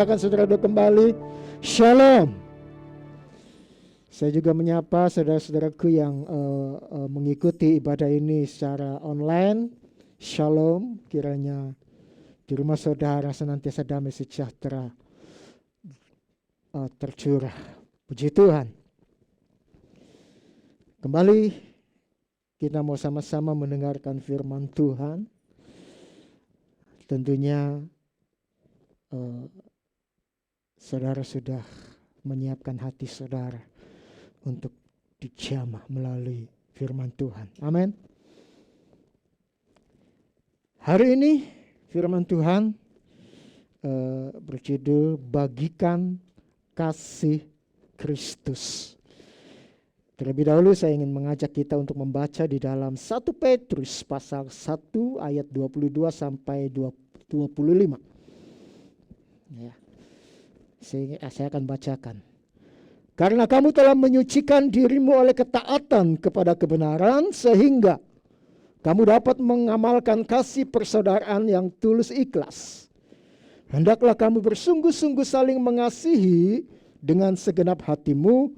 Akan saudara kembali. Shalom. Saya juga menyapa saudara-saudaraku yang mengikuti ibadah ini secara online. Shalom, kiranya di rumah saudara senantiasa damai sejahtera tercurah. Puji Tuhan. Kembali kita mau sama-sama mendengarkan firman Tuhan. Tentunya saudara sudah menyiapkan hati saudara untuk dijamah melalui firman Tuhan. Amin. Hari ini firman Tuhan berjudul Bagikan Kasih Kristus. Terlebih dahulu saya ingin mengajak kita untuk membaca di dalam 1 Petrus pasal 1 ayat 22 sampai 25. Ya. Saya akan bacakan. Karena kamu telah menyucikan dirimu oleh ketaatan kepada kebenaran, sehingga kamu dapat mengamalkan kasih persaudaraan yang tulus ikhlas. Hendaklah kamu bersungguh-sungguh saling mengasihi dengan segenap hatimu,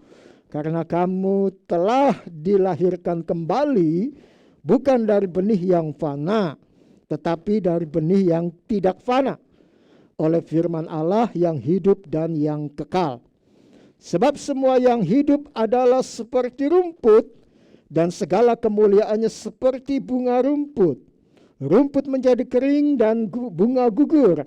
karena kamu telah dilahirkan kembali bukan dari benih yang fana, tetapi dari benih yang tidak fana, oleh firman Allah yang hidup dan yang kekal. Sebab semua yang hidup adalah seperti rumput, dan segala kemuliaannya seperti bunga rumput. Rumput menjadi kering dan bunga gugur,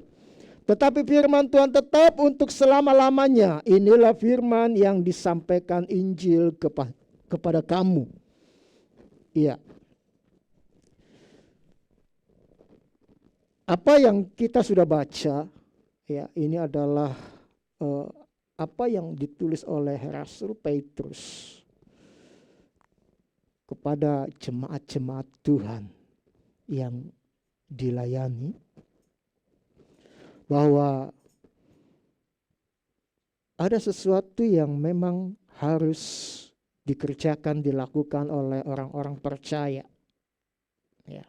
tetapi firman Tuhan tetap untuk selama-lamanya. Inilah firman yang disampaikan Injil kepada kamu. Iya. Apa yang kita sudah baca, ya, ini adalah apa yang ditulis oleh Rasul Petrus kepada jemaat-jemaat Tuhan yang dilayani, bahwa ada sesuatu yang memang harus dikerjakan, dilakukan oleh orang-orang percaya. Ya.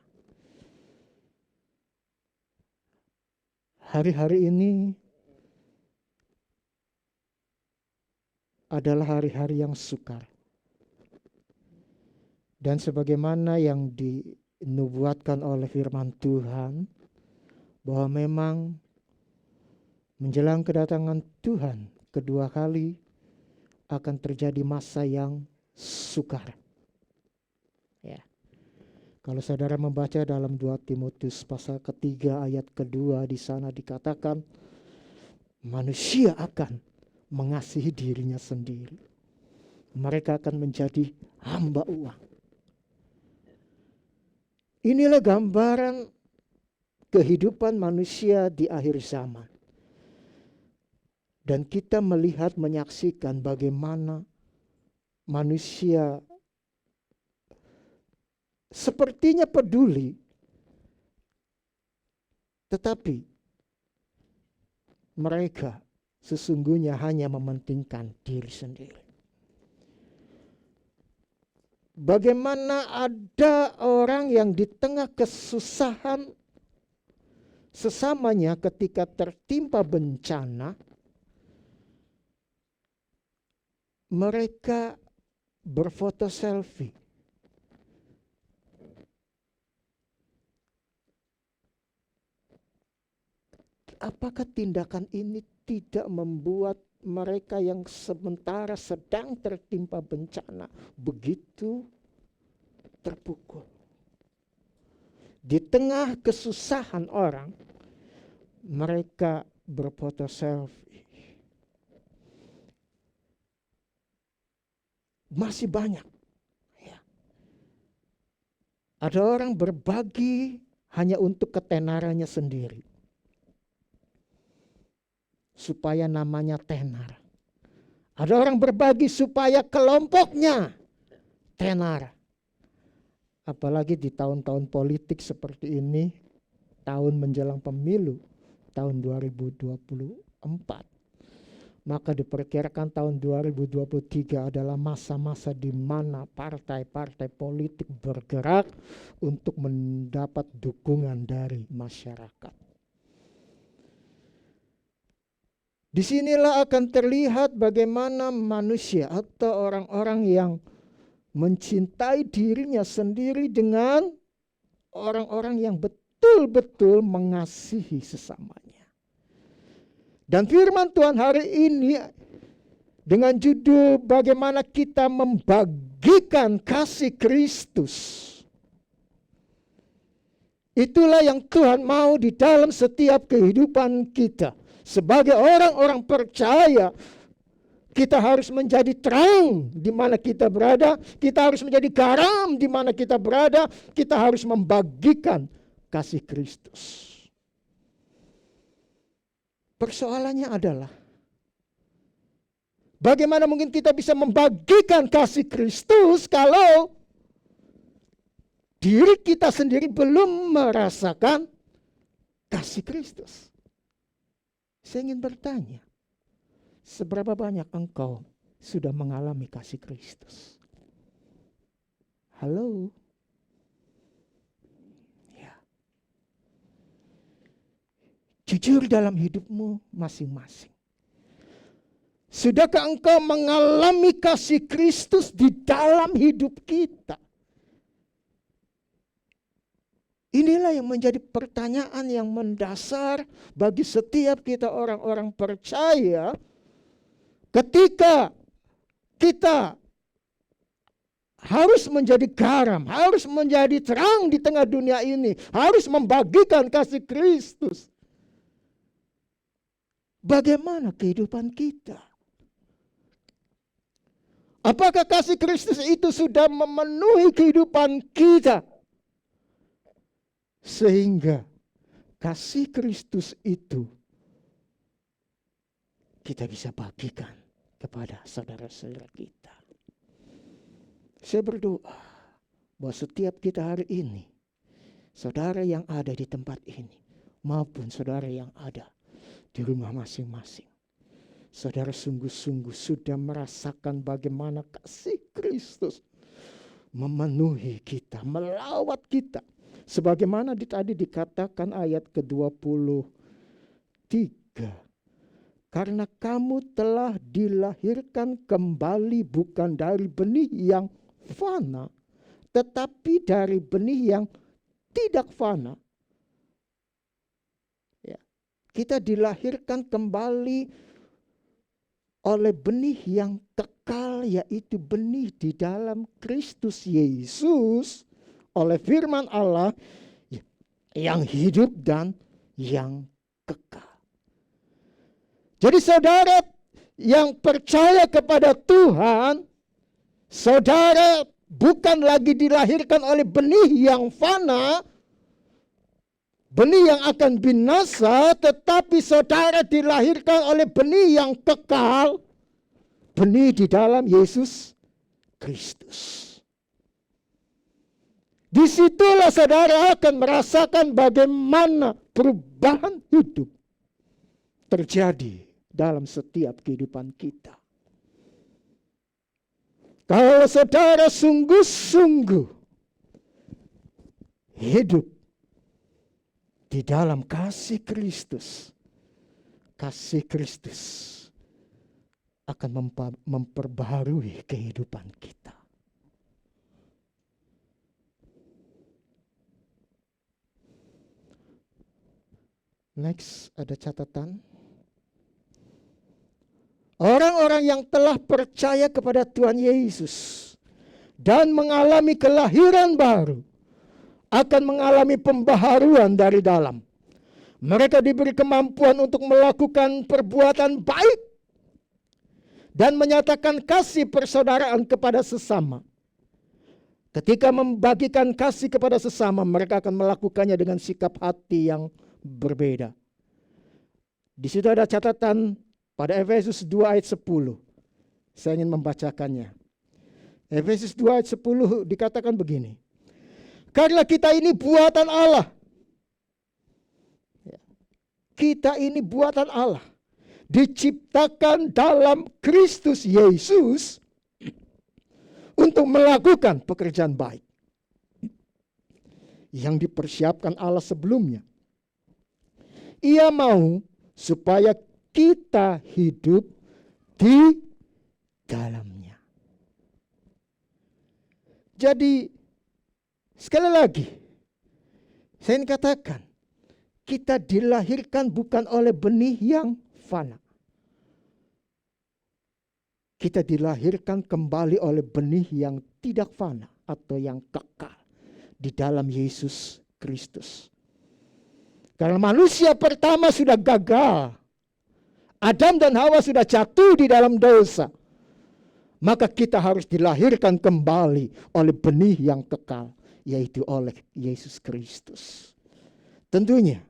Hari-hari ini adalah hari-hari yang sukar. Dan sebagaimana yang dinubuatkan oleh firman Tuhan, bahwa memang menjelang kedatangan Tuhan kedua kali akan terjadi masa yang sukar. Ya. Kalau saudara membaca dalam 2 Timotius pasal ketiga ayat kedua, di sana dikatakan manusia akan mengasihi dirinya sendiri. Mereka akan menjadi hamba uang. Inilah gambaran kehidupan manusia di akhir zaman. Dan kita melihat, menyaksikan bagaimana manusia sepertinya peduli, tetapi mereka sesungguhnya hanya mementingkan diri sendiri. Bagaimana ada orang yang di tengah kesusahan sesamanya ketika tertimpa bencana, mereka berfoto selfie. Apakah tindakan ini tidak membuat mereka yang sementara sedang tertimpa bencana begitu terpukul? Di tengah kesusahan orang, mereka berfoto selfie. Masih banyak. Ya. Ada orang berbagi hanya untuk ketenarannya sendiri, supaya namanya tenar. Ada orang berbagi supaya kelompoknya tenar. Apalagi di tahun-tahun politik seperti ini, tahun menjelang pemilu tahun 2024. Maka diperkirakan tahun 2023 adalah masa-masa di mana partai-partai politik bergerak untuk mendapat dukungan dari masyarakat. Disinilah akan terlihat bagaimana manusia atau orang-orang yang mencintai dirinya sendiri dengan orang-orang yang betul-betul mengasihi sesamanya. Dan firman Tuhan hari ini dengan judul bagaimana kita membagikan kasih Kristus. Itulah yang Tuhan mau di dalam setiap kehidupan kita. Sebagai orang-orang percaya, kita harus menjadi terang di mana kita berada. Kita harus menjadi garam di mana kita berada. Kita harus membagikan kasih Kristus. Persoalannya adalah, bagaimana mungkin kita bisa membagikan kasih Kristus kalau diri kita sendiri belum merasakan kasih Kristus? Saya ingin bertanya, seberapa banyak engkau sudah mengalami kasih Kristus? Halo? Ya. Jujur dalam hidupmu masing-masing. Sudahkah engkau mengalami kasih Kristus di dalam hidup kita? Inilah yang menjadi pertanyaan yang mendasar bagi setiap kita orang-orang percaya. Ketika kita harus menjadi garam, harus menjadi terang di tengah dunia ini, harus membagikan kasih Kristus. Bagaimana kehidupan kita? Apakah kasih Kristus itu sudah memenuhi kehidupan kita? Sehingga kasih Kristus itu kita bisa bagikan kepada saudara-saudara kita. Saya berdoa bahwa setiap kita hari ini, saudara yang ada di tempat ini, maupun saudara yang ada di rumah masing-masing, saudara sungguh-sungguh sudah merasakan bagaimana kasih Kristus memenuhi kita, melawat kita. Sebagaimana tadi dikatakan ayat ke-23. Karena kamu telah dilahirkan kembali bukan dari benih yang fana, tetapi dari benih yang tidak fana. Ya. Kita dilahirkan kembali oleh benih yang kekal, yaitu benih di dalam Kristus Yesus, oleh firman Allah yang hidup dan yang kekal. Jadi saudara yang percaya kepada Tuhan, saudara bukan lagi dilahirkan oleh benih yang fana, benih yang akan binasa, tetapi saudara dilahirkan oleh benih yang kekal, benih di dalam Yesus Kristus. Disitulah saudara akan merasakan bagaimana perubahan hidup terjadi dalam setiap kehidupan kita. Kalau saudara sungguh-sungguh hidup di dalam kasih Kristus akan memperbaharui kehidupan kita. Next, ada catatan. Orang-orang yang telah percaya kepada Tuhan Yesus dan mengalami kelahiran baru akan mengalami pembaharuan dari dalam. Mereka diberi kemampuan untuk melakukan perbuatan baik dan menyatakan kasih persaudaraan kepada sesama. Ketika membagikan kasih kepada sesama, mereka akan melakukannya dengan sikap hati yang berbeda. Di situ ada catatan pada Efesus 2 ayat 10. Saya ingin membacakannya. Efesus 2 ayat 10 dikatakan begini. Karena kita ini buatan Allah. Kita ini buatan Allah. Diciptakan dalam Kristus Yesus untuk melakukan pekerjaan baik yang dipersiapkan Allah sebelumnya. Ia mau supaya kita hidup di dalamnya. Jadi sekali lagi saya ingin katakan, kita dilahirkan bukan oleh benih yang fana. Kita dilahirkan kembali oleh benih yang tidak fana atau yang kekal di dalam Yesus Kristus. Karena manusia pertama sudah gagal. Adam dan Hawa sudah jatuh di dalam dosa. Maka kita harus dilahirkan kembali oleh benih yang kekal, yaitu oleh Yesus Kristus. Tentunya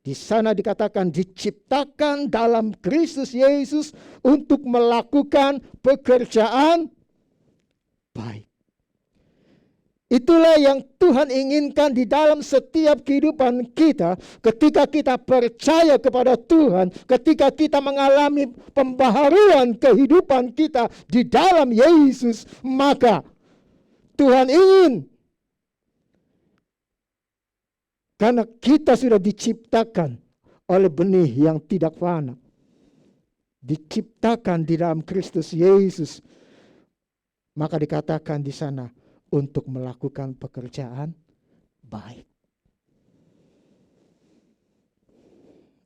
di sana dikatakan diciptakan dalam Kristus Yesus untuk melakukan pekerjaan baik. Itulah yang Tuhan inginkan di dalam setiap kehidupan kita. Ketika kita percaya kepada Tuhan, ketika kita mengalami pembaharuan kehidupan kita di dalam Yesus, maka Tuhan ingin, karena kita sudah diciptakan oleh benih yang tidak fana, diciptakan di dalam Kristus Yesus, maka dikatakan di sana untuk melakukan pekerjaan baik.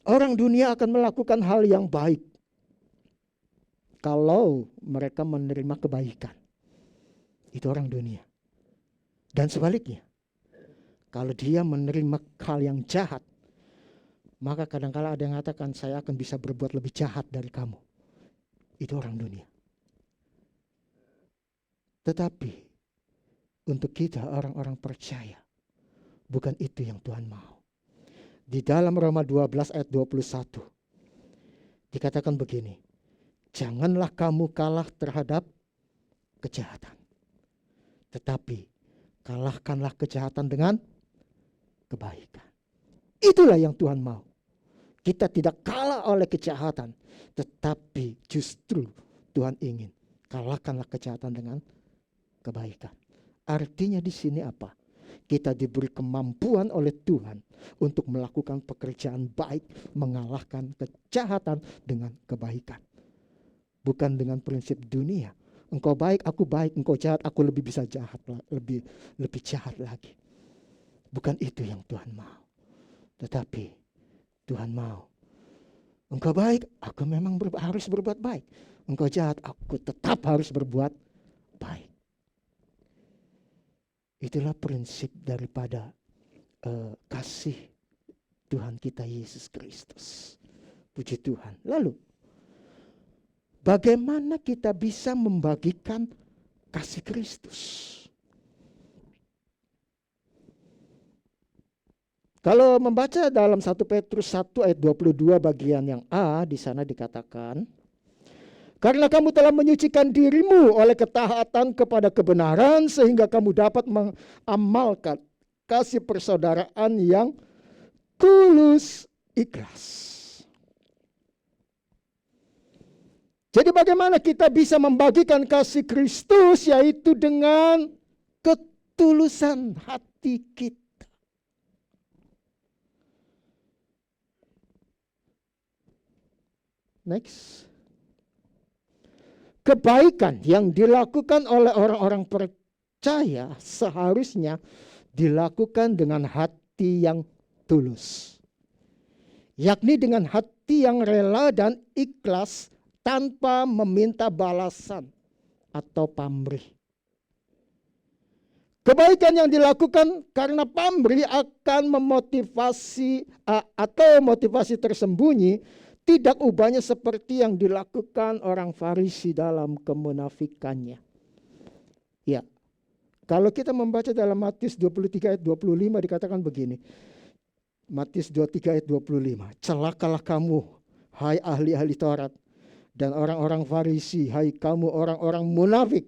Orang dunia akan melakukan hal yang baik kalau mereka menerima kebaikan. Itu orang dunia. Dan sebaliknya, kalau dia menerima hal yang jahat, maka kadang-kala ada yang mengatakan, saya akan bisa berbuat lebih jahat dari kamu. Itu orang dunia. Tetapi untuk kita orang-orang percaya, bukan itu yang Tuhan mau. Di dalam Roma 12 ayat 21 dikatakan begini, janganlah kamu kalah terhadap kejahatan, tetapi kalahkanlah kejahatan dengan kebaikan. Itulah yang Tuhan mau. Kita tidak kalah oleh kejahatan, tetapi justru Tuhan ingin kalahkanlah kejahatan dengan kebaikan. Artinya di sini apa? Kita diberi kemampuan oleh Tuhan untuk melakukan pekerjaan baik, mengalahkan kejahatan dengan kebaikan. Bukan dengan prinsip dunia. Engkau baik, aku baik. Engkau jahat, aku lebih bisa jahat, lebih jahat lagi. Bukan itu yang Tuhan mau. Tetapi Tuhan mau, engkau baik, aku memang harus berbuat baik. Engkau jahat, aku tetap harus berbuat baik. Itulah prinsip daripada kasih Tuhan kita Yesus Kristus. Puji Tuhan. Lalu, bagaimana kita bisa membagikan kasih Kristus? Kalau membaca dalam 1 Petrus 1 ayat 22 bagian yang A, di sana dikatakan, karena kamu telah menyucikan dirimu oleh ketaatan kepada kebenaran, sehingga kamu dapat mengamalkan kasih persaudaraan yang tulus ikhlas. Jadi bagaimana kita bisa membagikan kasih Kristus, yaitu dengan ketulusan hati kita. Next. Kebaikan yang dilakukan oleh orang-orang percaya seharusnya dilakukan dengan hati yang tulus. Yakni dengan hati yang rela dan ikhlas tanpa meminta balasan atau pamrih. Kebaikan yang dilakukan karena pamrih akan memotivasi atau motivasi tersembunyi, tidak ubahnya seperti yang dilakukan orang Farisi dalam kemunafikannya. Ya, kalau kita membaca dalam Matius 23 ayat 25 dikatakan begini. Matius 23 ayat 25. Celakalah kamu, hai ahli-ahli Taurat, dan orang-orang Farisi, hai kamu orang-orang munafik.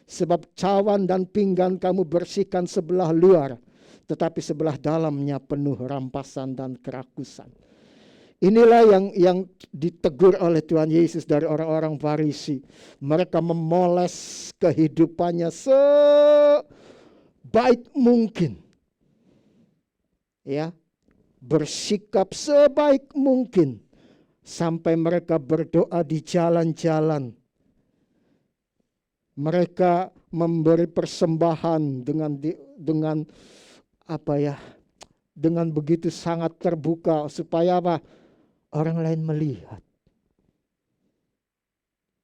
Sebab cawan dan pinggan kamu bersihkan sebelah luar, tetapi sebelah dalamnya penuh rampasan dan kerakusan. Inilah yang ditegur oleh Tuhan Yesus dari orang-orang Farisi. Mereka memoles kehidupannya sebaik mungkin. Ya, bersikap sebaik mungkin. Sampai mereka berdoa di jalan-jalan. Mereka memberi persembahan dengan dengan begitu sangat terbuka supaya apa? Orang lain melihat.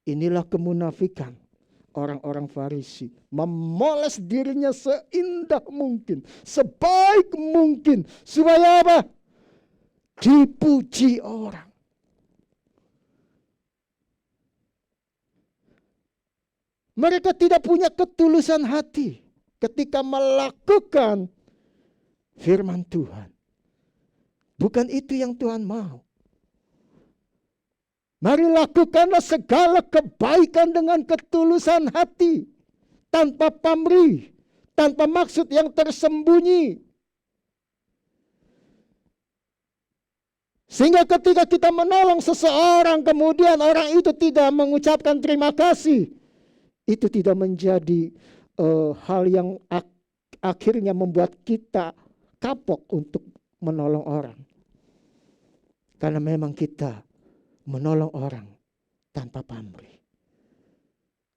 Inilah kemunafikan orang-orang Farisi, memoles dirinya seindah mungkin, sebaik mungkin, supaya apa? Dipuji orang. Mereka tidak punya ketulusan hati ketika melakukan firman Tuhan. Bukan itu yang Tuhan mau. Mari lakukanlah segala kebaikan dengan ketulusan hati, tanpa pamrih, tanpa maksud yang tersembunyi. Sehingga ketika kita menolong seseorang, kemudian orang itu tidak mengucapkan terima kasih, itu tidak menjadi hal yang akhirnya membuat kita kapok untuk menolong orang. Karena memang kita menolong orang tanpa pamrih.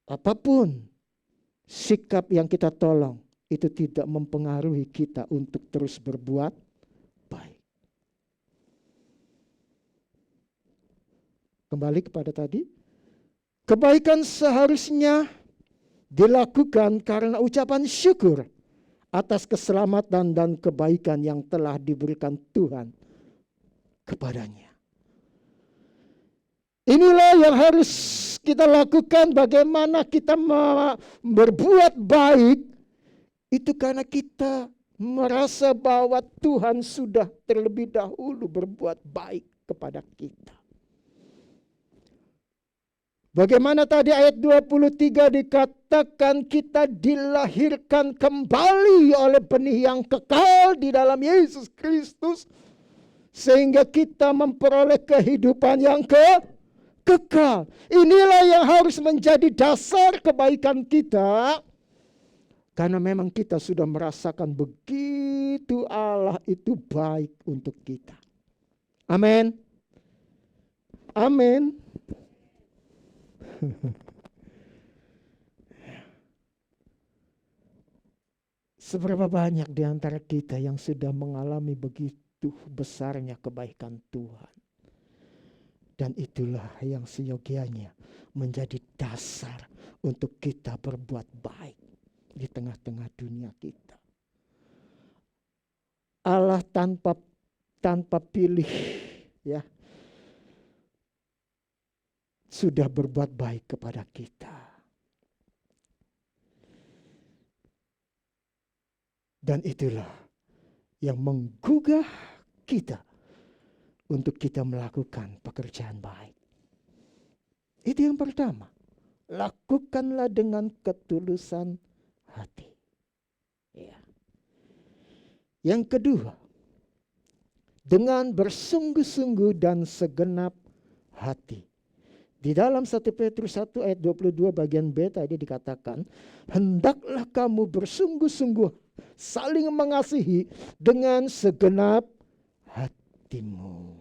Apapun sikap yang kita tolong, itu tidak mempengaruhi kita untuk terus berbuat baik. Kembali kepada tadi, kebaikan seharusnya dilakukan karena ucapan syukur atas keselamatan dan kebaikan yang telah diberikan Tuhan kepadanya. Inilah yang harus kita lakukan, bagaimana kita berbuat baik. Itu karena kita merasa bahwa Tuhan sudah terlebih dahulu berbuat baik kepada kita. Bagaimana tadi ayat 23 dikatakan kita dilahirkan kembali oleh benih yang kekal di dalam Yesus Kristus. Sehingga kita memperoleh kehidupan yang kekal. Inilah yang harus menjadi dasar kebaikan kita. Karena memang kita sudah merasakan begitu Allah itu baik untuk kita. Amin. Amin. Seberapa banyak di antara kita yang sudah mengalami begitu besarnya kebaikan Tuhan. Dan itulah yang seyogianya menjadi dasar untuk kita berbuat baik di tengah-tengah dunia kita. Allah tanpa pilih, ya, sudah berbuat baik kepada kita. Dan itulah yang menggugah kita untuk kita melakukan pekerjaan baik. Itu yang pertama. Lakukanlah dengan ketulusan hati. Ya. Yang kedua, dengan bersungguh-sungguh dan segenap hati. Di dalam 1 Petrus 1 ayat 22 bagian B tadi dikatakan, hendaklah kamu bersungguh-sungguh saling mengasihi dengan segenap hatimu.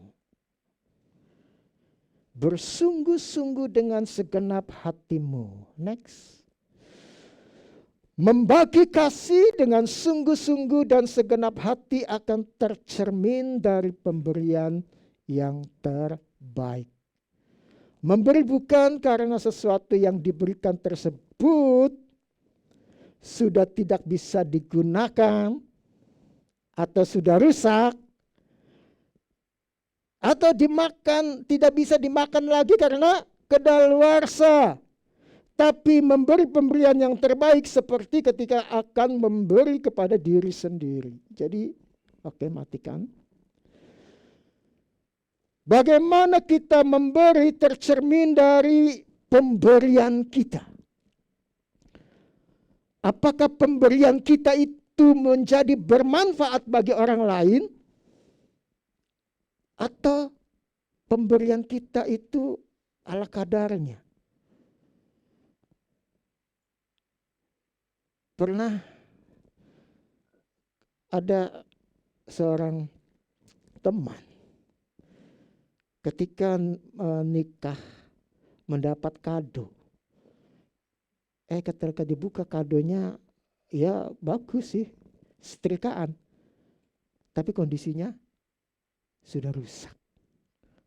Bersungguh-sungguh dengan segenap hatimu. Next. Membagi kasih dengan sungguh-sungguh dan segenap hati akan tercermin dari pemberian yang terbaik. Memberi bukan karena sesuatu yang diberikan tersebut sudah tidak bisa digunakan atau sudah rusak atau tidak bisa dimakan lagi karena kedaluarsa. Tapi memberi pemberian yang terbaik seperti ketika akan memberi kepada diri sendiri. Jadi, oke, matikan. Bagaimana kita memberi tercermin dari pemberian kita. Apakah pemberian kita itu menjadi bermanfaat bagi orang lain? Atau pemberian kita itu ala kadarnya? Pernah ada seorang teman ketika nikah mendapat kado. Ketika dibuka kadonya, ya bagus sih, setrikaan. Tapi kondisinya sudah rusak,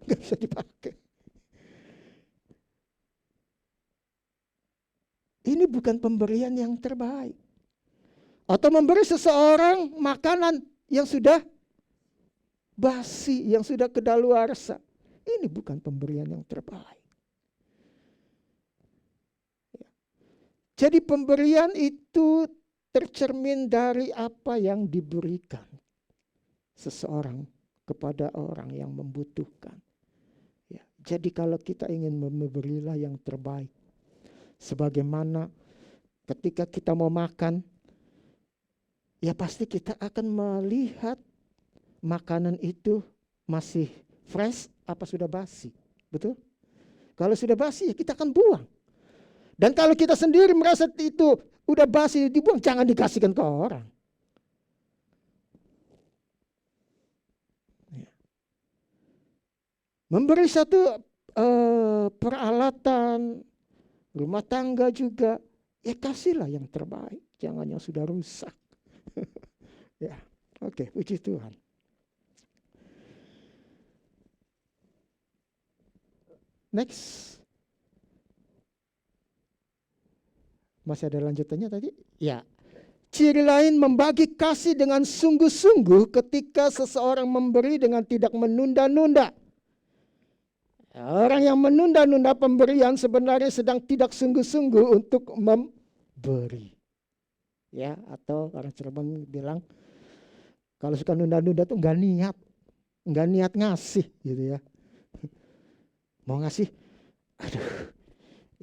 nggak bisa dipakai. Ini bukan pemberian yang terbaik. Atau memberi seseorang makanan yang sudah basi, yang sudah kedaluarsa. Ini bukan pemberian yang terbaik. Jadi pemberian itu tercermin dari apa yang diberikan seseorang kepada orang yang membutuhkan. Ya, jadi kalau kita ingin memberilah yang terbaik. Sebagaimana ketika kita mau makan, ya pasti kita akan melihat makanan itu masih fresh apa sudah basi. Betul? Kalau sudah basi, ya kita akan buang. Dan kalau kita sendiri merasa itu udah basi dibuang, jangan dikasihkan ke orang. Memberi satu peralatan rumah tangga juga, ya kasihlah yang terbaik, jangan yang sudah rusak. Ya, oke, puji Tuhan. Next. Masih ada lanjutannya tadi? Ya. Ciri lain membagi kasih dengan sungguh-sungguh ketika seseorang memberi dengan tidak menunda-nunda. Orang yang menunda-nunda pemberian sebenarnya sedang tidak sungguh-sungguh untuk memberi. Ya, atau orang Cirebon bilang kalau suka nunda-nunda tuh nggak niat ngasih gitu ya. Mau ngasih, aduh,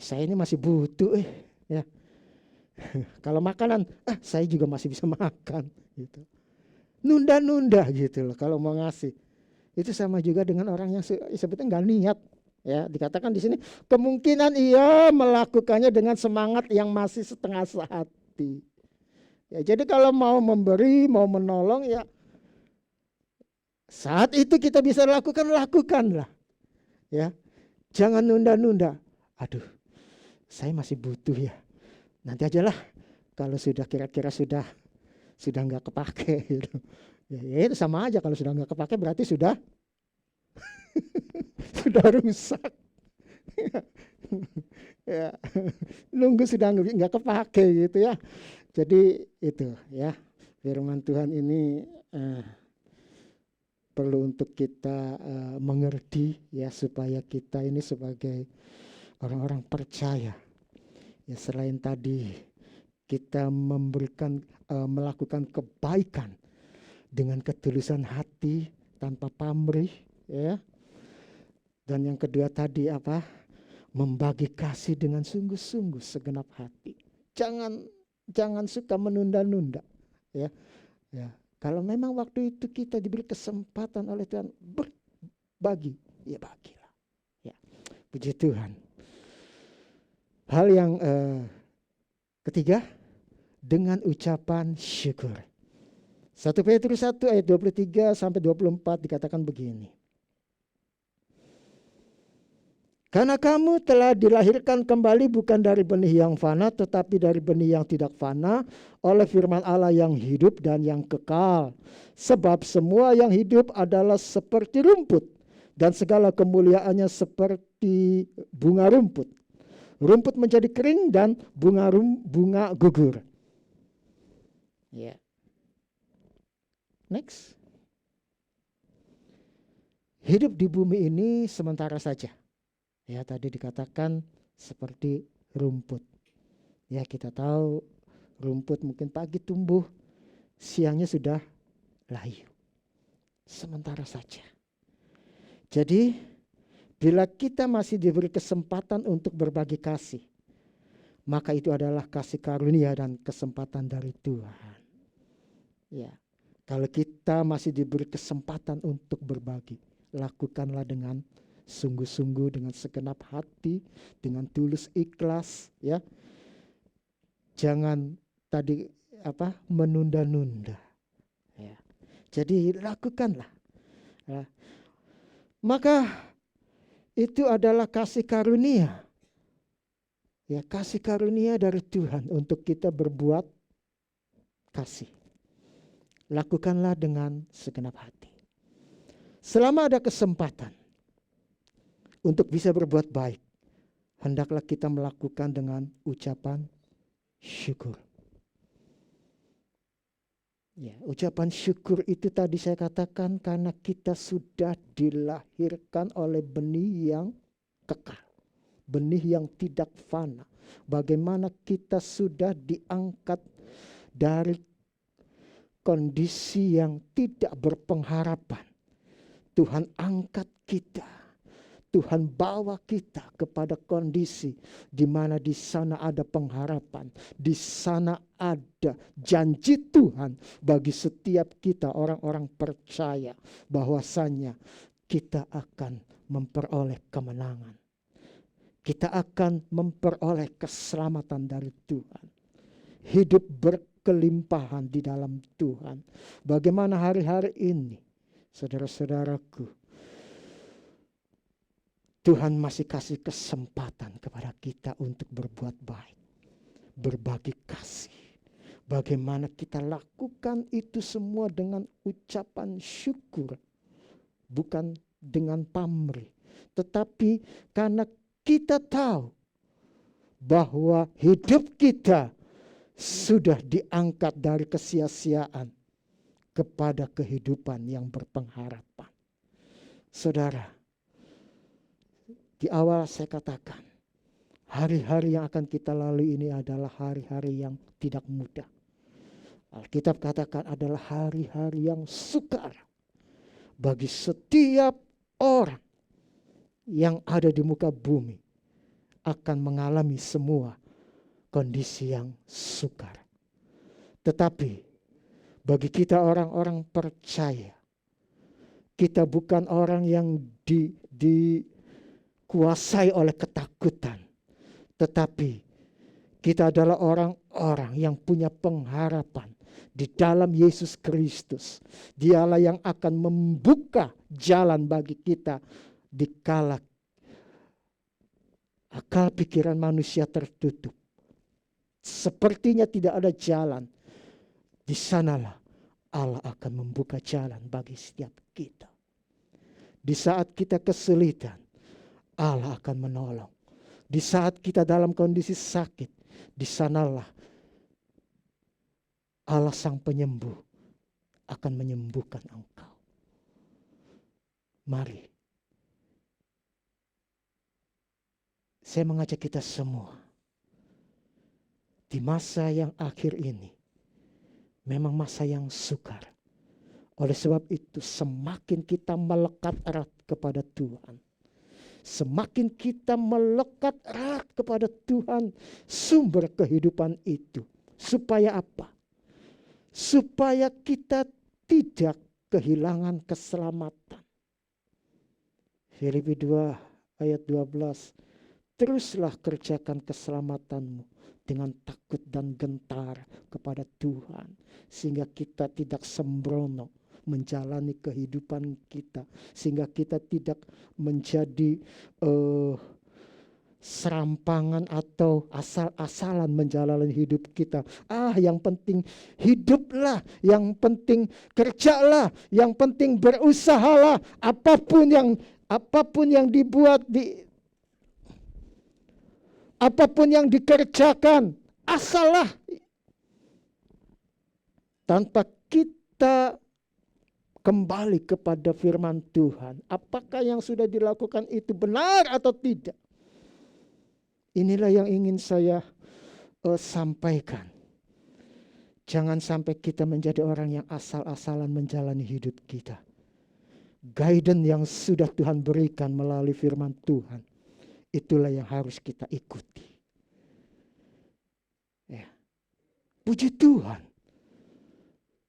saya ini masih butuh ya. Kalau makanan, saya juga masih bisa makan gitu. Nunda-nunda gitu loh kalau mau ngasih. Itu sama juga dengan orang yang sebetulnya nggak niat. Ya, dikatakan di sini kemungkinan ia melakukannya dengan semangat yang masih setengah sehati. Ya, jadi kalau mau memberi, mau menolong, ya saat itu kita bisa lakukanlah. Ya, jangan nunda-nunda. Aduh, saya masih butuh ya. Nanti aja lah kalau sudah kira-kira sudah nggak kepake gitu. Ya itu sama aja, kalau sudah nggak kepake berarti sudah sudah rusak. Ya, nunggu sudah nggak kepake gitu ya. Jadi itu ya, firman Tuhan ini perlu untuk kita mengerti ya, supaya kita ini sebagai orang-orang percaya. Ya, selain tadi kita melakukan kebaikan dengan ketulusan hati tanpa pamrih ya. Dan yang kedua tadi apa? Membagi kasih dengan sungguh-sungguh segenap hati. Jangan suka menunda-nunda ya. Ya, kalau memang waktu itu kita diberi kesempatan oleh Tuhan berbagi, ya bagilah. Ya, puji Tuhan. Hal yang ketiga, dengan ucapan syukur. 1 Petrus 1 ayat 23 sampai 24 dikatakan begini. Karena kamu telah dilahirkan kembali bukan dari benih yang fana, tetapi dari benih yang tidak fana, oleh firman Allah yang hidup dan yang kekal. Sebab semua yang hidup adalah seperti rumput, dan segala kemuliaannya seperti bunga rumput. Rumput menjadi kering dan bunga gugur. Ya. Next. Hidup di bumi ini sementara saja. Ya, tadi dikatakan seperti rumput. Ya, kita tahu rumput mungkin pagi tumbuh, siangnya sudah layu. Sementara saja. Jadi, bila kita masih diberi kesempatan untuk berbagi kasih, maka itu adalah kasih karunia dan kesempatan dari Tuhan. Ya, kalau kita masih diberi kesempatan untuk berbagi, lakukanlah dengan sungguh-sungguh, dengan segenap hati, dengan tulus ikhlas, ya. Jangan tadi menunda-nunda. Ya. Jadi lakukanlah. Ya. Maka itu adalah kasih karunia. Ya, kasih karunia dari Tuhan untuk kita berbuat kasih. Lakukanlah dengan segenap hati. Selama ada kesempatan untuk bisa berbuat baik, hendaklah kita melakukan dengan ucapan syukur. Ya, ucapan syukur itu tadi saya katakan karena kita sudah dilahirkan oleh benih yang kekal. Benih yang tidak fana. Bagaimana kita sudah diangkat dari kondisi yang tidak berpengharapan. Tuhan angkat kita. Tuhan bawa kita kepada kondisi di mana di sana ada pengharapan. Di sana ada janji Tuhan bagi setiap kita orang-orang percaya bahwasanya kita akan memperoleh kemenangan. Kita akan memperoleh keselamatan dari Tuhan. Hidup berkelimpahan di dalam Tuhan. Bagaimana hari-hari ini, saudara-saudaraku, Tuhan masih kasih kesempatan kepada kita untuk berbuat baik, berbagi kasih. Bagaimana kita lakukan itu semua dengan ucapan syukur, bukan dengan pamrih, tetapi karena kita tahu bahwa hidup kita sudah diangkat dari kesia-siaan kepada kehidupan yang berpengharapan. Saudara, di awal saya katakan, hari-hari yang akan kita lalui ini adalah hari-hari yang tidak mudah. Alkitab katakan adalah hari-hari yang sukar bagi setiap orang yang ada di muka bumi akan mengalami semua kondisi yang sukar. Tetapi bagi kita orang-orang percaya, kita bukan orang yang dikuasai oleh ketakutan, tetapi kita adalah orang-orang yang punya pengharapan di dalam Yesus Kristus. Dialah yang akan membuka jalan bagi kita di kala akal pikiran manusia tertutup. Sepertinya tidak ada jalan. Di sanalah Allah akan membuka jalan bagi setiap kita. Di saat kita kesulitan, Allah akan menolong. Di saat kita dalam kondisi sakit, di sanalah Allah sang penyembuh akan menyembuhkan engkau. Mari, saya mengajak kita semua di masa yang akhir ini, memang masa yang sukar. Oleh sebab itu semakin kita melekat erat kepada Tuhan, semakin kita melekat erat kepada Tuhan, sumber kehidupan itu. Supaya apa? Supaya kita tidak kehilangan keselamatan. Filipi 2 ayat 12. Teruslah kerjakan keselamatanmu dengan takut dan gentar kepada Tuhan. Sehingga kita tidak sembrono menjalani kehidupan kita. Sehingga kita tidak menjadi serampangan atau asal-asalan menjalani hidup kita. Yang penting hiduplah, yang penting kerjalah, yang penting berusahalah. Apapun yang dibuat apapun yang dikerjakan, asallah. Tanpa kita kembali kepada firman Tuhan, apakah yang sudah dilakukan itu benar atau tidak? Inilah yang ingin saya sampaikan. Jangan sampai kita menjadi orang yang asal-asalan menjalani hidup kita. Guidance yang sudah Tuhan berikan melalui firman Tuhan, itulah yang harus kita ikuti. Ya. Puji Tuhan.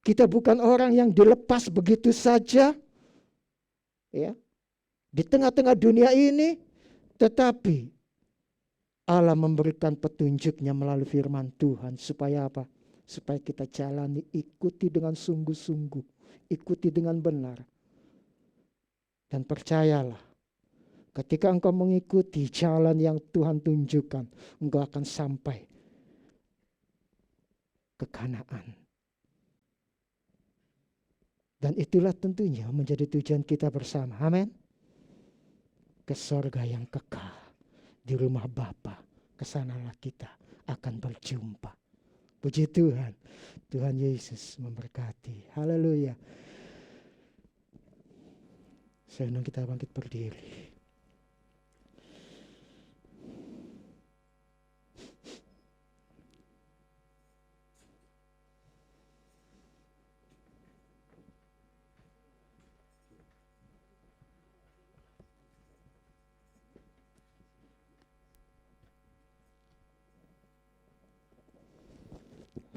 Kita bukan orang yang dilepas begitu saja. Ya. Di tengah-tengah dunia ini. Tetapi Allah memberikan petunjuknya melalui firman Tuhan. Supaya apa? Supaya kita jalani, ikuti dengan sungguh-sungguh. Ikuti dengan benar. Dan percayalah. Ketika engkau mengikuti jalan yang Tuhan tunjukkan, engkau akan sampai ke Kanaan. Dan itulah tentunya menjadi tujuan kita bersama. Amin. Ke sorga yang kekal, di rumah Bapa. Kesanalah kita akan berjumpa. Puji Tuhan. Tuhan Yesus memberkati. Haleluya. Saya undang kita bangkit berdiri.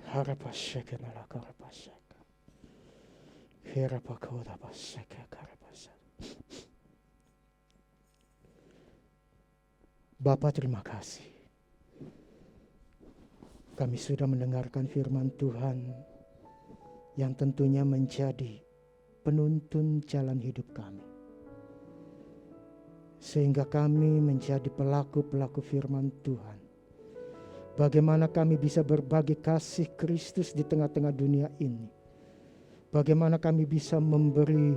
Harapashaka malaka harapashaka. Hirapakoda pasaka karapasa. Bapa, terima kasih. Kami sudah mendengarkan firman Tuhan yang tentunya menjadi penuntun jalan hidup kami. Sehingga kami menjadi pelaku-pelaku firman Tuhan. Bagaimana kami bisa berbagi kasih Kristus di tengah-tengah dunia ini. Bagaimana kami bisa memberi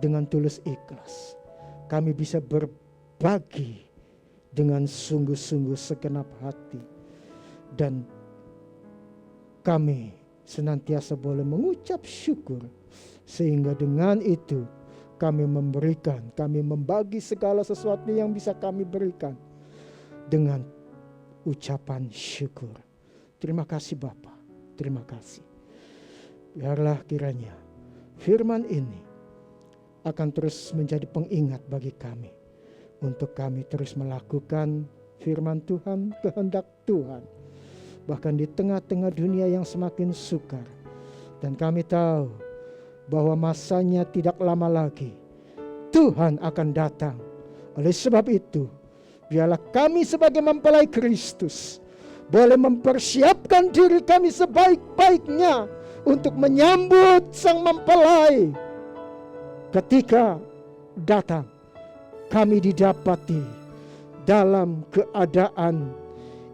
dengan tulus ikhlas. Kami bisa berbagi dengan sungguh-sungguh segenap hati. Dan kami senantiasa boleh mengucap syukur. Sehingga dengan itu kami memberikan, kami membagi segala sesuatu yang bisa kami berikan dengan ucapan syukur. Terima kasih Bapa, terima kasih. Biarlah kiranya firman ini akan terus menjadi pengingat bagi kami. Untuk kami terus melakukan firman Tuhan, kehendak Tuhan. Bahkan di tengah-tengah dunia yang semakin sukar. Dan kami tahu bahwa masanya tidak lama lagi. Tuhan akan datang. Oleh sebab itu, biarlah kami sebagai mempelai Kristus boleh mempersiapkan diri kami sebaik-baiknya untuk menyambut sang mempelai. Ketika datang, kami didapati dalam keadaan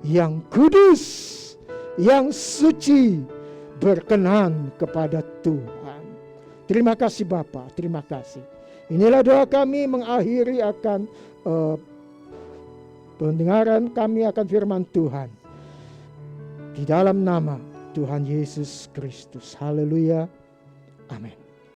yang kudus, yang suci, berkenan kepada Tuhan. Terima kasih Bapa, terima kasih. Inilah doa kami mengakhiri akan pendengaran kami akan firman Tuhan. Di dalam nama Tuhan Yesus Kristus. Haleluya. Amin.